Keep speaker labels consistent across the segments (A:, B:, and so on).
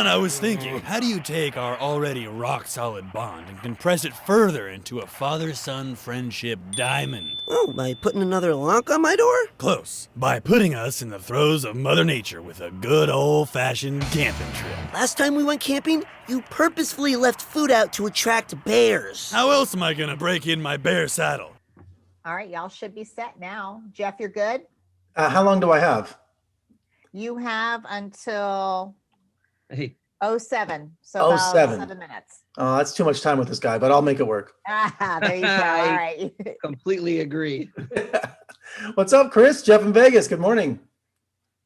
A: Son, I was thinking, how do you take our already rock-solid bond and compress it further into a father-son friendship diamond?
B: Oh, by putting another lock on my door?
A: Close. By putting us in the throes of Mother Nature with a good old-fashioned camping trip.
B: Last time we went camping, you purposefully left food out to attract bears.
A: How else am I gonna break in my bear saddle?
C: All right, y'all should be set now. Jeff, you're good?
D: How long do I have?
C: You have until
E: Hey,
C: 07, so about
D: 07.
C: 7 minutes.
D: That's too much time with this guy, but I'll make it work.
C: There you go. All right.
E: completely agree.
D: What's up, Chris? Jeff in Vegas. Good morning.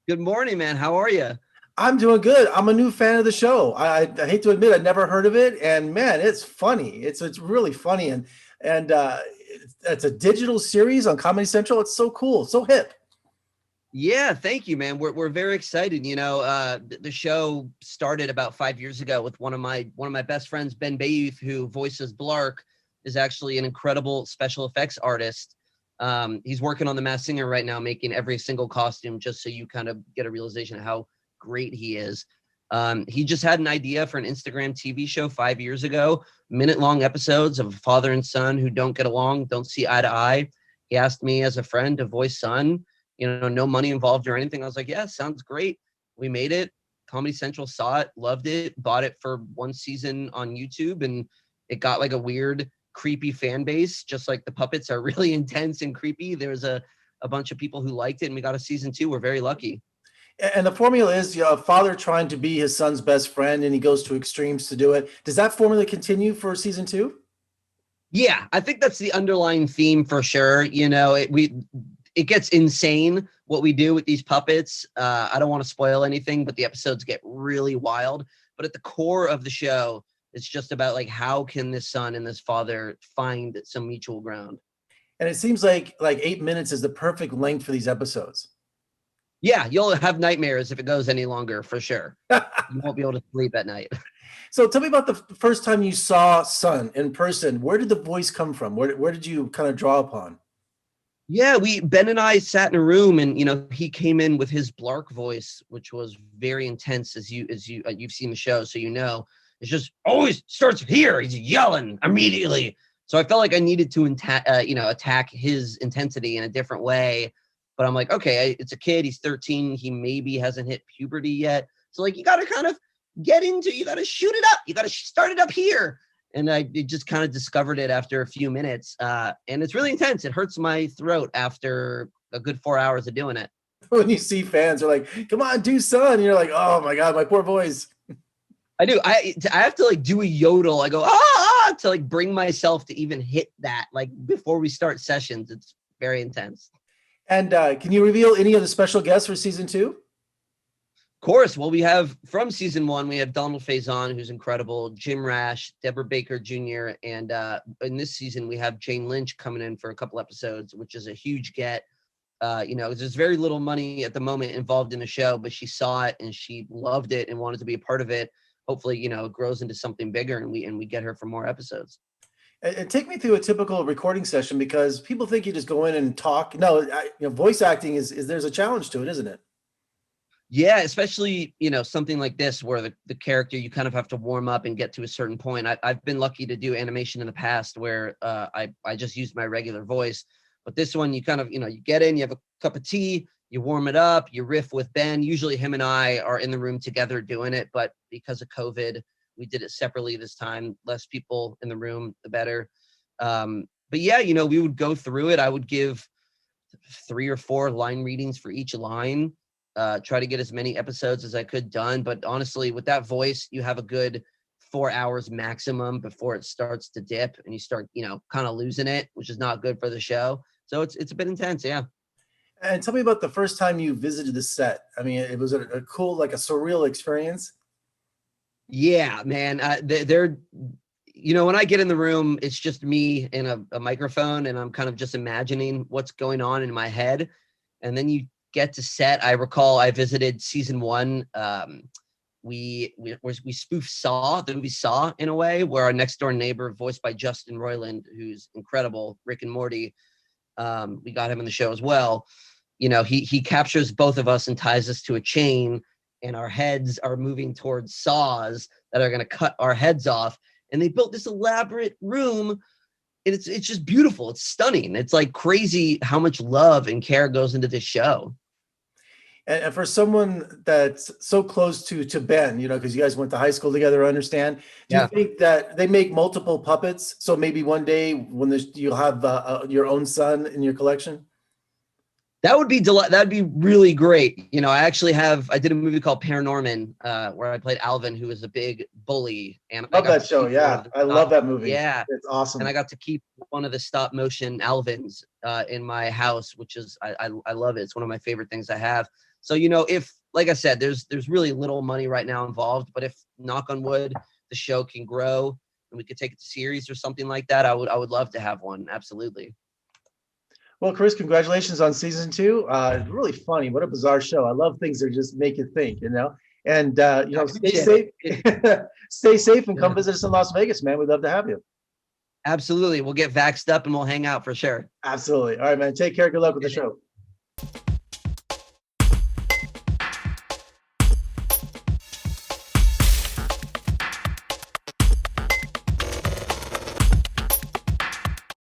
E: Good morning, man. How are you?
D: I'm doing good. I'm a new fan of the show. I hate to admit I'd never heard of it, and man, it's funny. It's really funny, and it's a digital series on Comedy Central. It's so cool, so hip.
E: Yeah, thank you, man. We're very excited. You know, the show started about 5 years ago with one of my best friends, Ben Bayouth, who voices Blark, is actually an incredible special effects artist. He's working on The Masked Singer right now, making every single costume, just so you kind of get a realization of how great he is. He just had an idea for an Instagram TV show 5 years ago, minute-long episodes of a father and son who don't get along, don't see eye to eye. He asked me as a friend to voice son. You know, no money involved or anything. I was like, yeah, sounds great. We made it. Comedy Central saw it, loved it, bought it for one season on YouTube, and it got like a weird, creepy fan base. Just like the puppets are really intense and creepy. There's a bunch of people who liked it, and we got a season 2. We're very lucky.
D: And the formula is a father trying to be his son's best friend, and he goes to extremes to do it. Does that formula continue for season 2?
E: Yeah, I think that's the underlying theme for sure. You know, it gets insane what we do with these puppets. I don't want to spoil anything, but the episodes get really wild. But at the core of the show, it's just about like, how can this son and this father find some mutual ground?
D: And it seems like 8 minutes is the perfect length for these episodes.
E: Yeah, you'll have nightmares if it goes any longer, for sure. You won't be able to sleep at night.
D: So tell me about the first time you saw Son in person. Where did the voice come from? Where did you kind of draw upon?
E: Yeah, Ben and I sat in a room, and, you know, he came in with his Blark voice, which was very intense, as you've seen the show, so you know. It's just always starts here. He's yelling immediately. So I felt like I needed to attack his intensity in a different way. But I'm like, okay, it's a kid. He's 13. He maybe hasn't hit puberty yet. So like, you got to kind of you got to shoot it up. You got to start it up here. And I just kind of discovered it after a few minutes. And it's really intense. It hurts my throat after a good 4 hours of doing it.
D: When you see fans are like, come on, do Son. And you're like, oh my God, my poor voice.
E: I do. I have to like do a yodel. I go, ah, to like bring myself to even hit that, like before we start sessions. It's very intense.
D: And can you reveal any of the special guests for season 2?
E: Of course. Well, we have from season 1, we have Donald Faison, who's incredible, Jim Rash, Deborah Baker Jr., and in this season we have Jane Lynch coming in for a couple episodes, which is a huge get. You know, there's very little money at the moment involved in the show, but she saw it and she loved it and wanted to be a part of it. Hopefully, you know, it grows into something bigger, and we get her for more episodes.
D: And take me through a typical recording session, because people think you just go in and talk. No, voice acting is there's a challenge to it, isn't it?
E: Yeah, especially, you know, something like this where the character, you kind of have to warm up and get to a certain point. I've been lucky to do animation in the past where I just used my regular voice. But this one, you kind of, you know, you get in, you have a cup of tea, you warm it up, you riff with Ben. Usually him and I are in the room together doing it. But because of COVID, we did it separately this time. Less people in the room, the better. But yeah, you know, we would go through it. I would give 3 or 4 line readings for each line. Try to get as many episodes as I could done. But honestly, with that voice, you have a good 4 hours maximum before it starts to dip and you start, you know, kind of losing it, which is not good for the show. So it's a bit intense. Yeah.
D: And tell me about the first time you visited the set. I mean, it was a cool, like a surreal experience.
E: Yeah, man. They're, you know, when I get in the room, it's just me and a microphone, and I'm kind of just imagining what's going on in my head. And then you get to set. I recall I visited season 1. We spoofed Saw, the movie Saw, in a way, where our next door neighbor, voiced by Justin Roiland, who's incredible, Rick and Morty, we got him in the show as well. You know, he captures both of us and ties us to a chain, and our heads are moving towards saws that are going to cut our heads off. And they built this elaborate room, and it's just beautiful. It's stunning. It's like crazy how much love and care goes into this show.
D: And for someone that's so close to Ben, you know, because you guys went to high school together, I understand. Do you think that they make multiple puppets? So maybe one day when you'll have your own son in your collection?
E: That would be that'd be really great. You know, I did a movie called Paranorman, where I played Alvin, who was a big bully. And
D: I love that show. Yeah, I love that movie.
E: Yeah,
D: it's awesome.
E: And I got to keep one of the stop motion Alvins in my house, which is I love it. It's one of my favorite things I have. So, you know, if, like I said, there's really little money right now involved, but if, knock on wood, the show can grow and we could take it to series or something like that, I would love to have one. Absolutely.
D: Well, Chris, congratulations on season 2. It's really funny. What a bizarre show. I love things that just make you think, you know, and, you know, stay safe, stay safe and come visit us in Las Vegas, man. We'd love to have you.
E: Absolutely. We'll get vaxxed up and we'll hang out for sure.
D: Absolutely. All right, man. Take care. Good luck with the show.